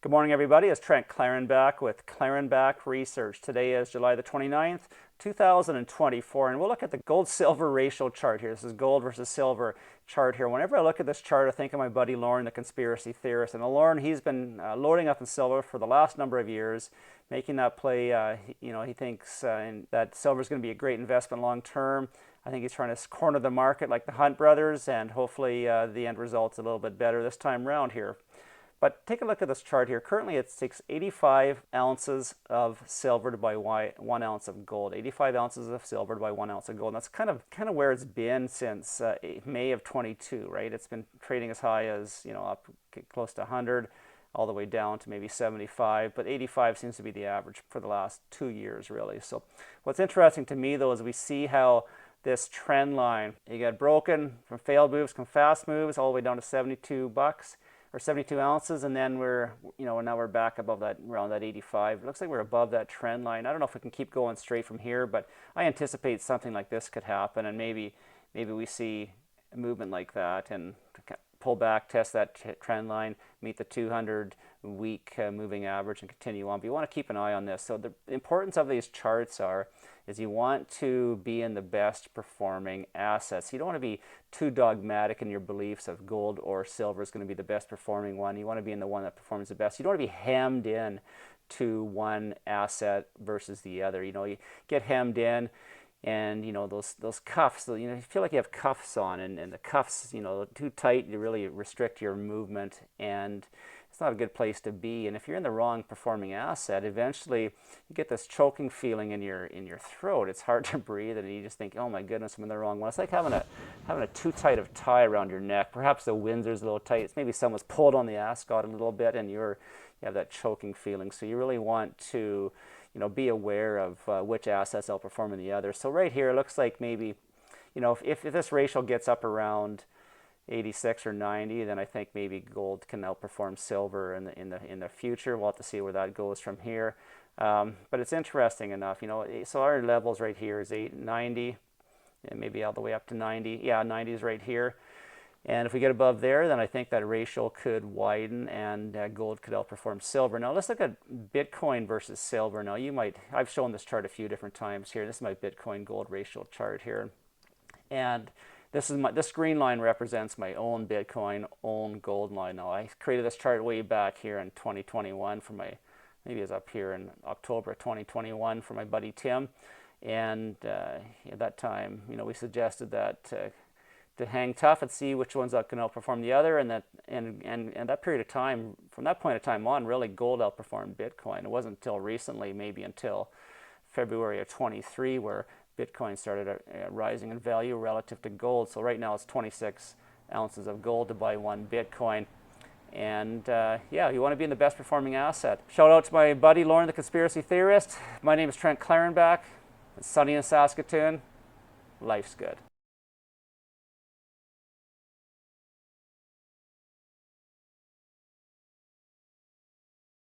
Good morning, everybody. It's Trent Klarenbach with Klarenbach Research. Today is July the 29th, 2024, and we'll look at the gold-silver ratio chart here. This is gold versus silver chart here. Whenever I look at this chart, I think of my buddy Lauren, the conspiracy theorist. And Lauren, he's been loading up in silver for the last number of years, making that play. He thinks that silver is going to be a great investment long term. I think he's trying to corner the market like the Hunt brothers, and hopefully the end result's a little bit better this time around here. But take a look at this chart here. Currently it takes 85 ounces of silver to buy 1 ounce of gold. 85 ounces of silver to buy 1 ounce of gold. And that's kind of where it's been since May of 22, right? It's been trading as high as, up close to 100, all the way down to maybe 75, but 85 seems to be the average for the last 2 years, really. So what's interesting to me, though, is we see how this trend line, you get broken from failed moves, from fast moves, all the way down to 72 bucks. Or 72 ounces, and then now we're back above that, around that 85. It looks like we're above that trend line. I don't know if we can keep going straight from here, but I anticipate something like this could happen, and maybe we see a movement like that and pull back, test that trend line, meet the 200-week moving average, and continue on. But you want to keep an eye on this. So the importance of these charts is you want to be in the best performing assets. You don't want to be too dogmatic in your beliefs of gold or silver is going to be the best performing one. You want to be in the one that performs the best. You don't want to be hemmed in to one asset versus the other. You get hemmed in, and those cuffs, you feel like you have cuffs on, and the cuffs, too tight, you really restrict your movement, and it's not a good place to be. And if you're in the wrong performing asset, eventually you get this choking feeling in your throat. It's hard to breathe, and you just think, oh my goodness, I'm in the wrong one. It's like having a too tight of tie around your neck. Perhaps the Windsor's a little tight. It's maybe someone's pulled on the ascot a little bit, and you have that choking feeling. So you really want to be aware of which assets outperforming the other. So right here, it looks like maybe, if this ratio gets up around 86 or 90, then I think maybe gold can outperform silver in the future. We'll have to see where that goes from here. But it's interesting enough, so our levels right here is 90, and maybe all the way up to 90. Yeah, 90 is right here. And if we get above there, then I think that ratio could widen, and gold could outperform silver. Now let's look at Bitcoin versus silver. Now I've shown this chart a few different times here. This is my Bitcoin gold ratio chart here. And this green line represents my own Bitcoin, own gold line. Now I created this chart way back here in 2021 for maybe it was up here in October 2021 for my buddy Tim. And at that time, we suggested that to hang tough and see which ones can outperform the other, and that period of time, from that point of time on, really gold outperformed Bitcoin. It wasn't until recently, maybe until February of 23, where Bitcoin started rising in value relative to gold. So right now it's 26 ounces of gold to buy 1 Bitcoin. And you want to be in the best performing asset. Shout out to my buddy Lauren, the conspiracy theorist. My name is Trent Klarenbach. It's sunny in Saskatoon. Life's good.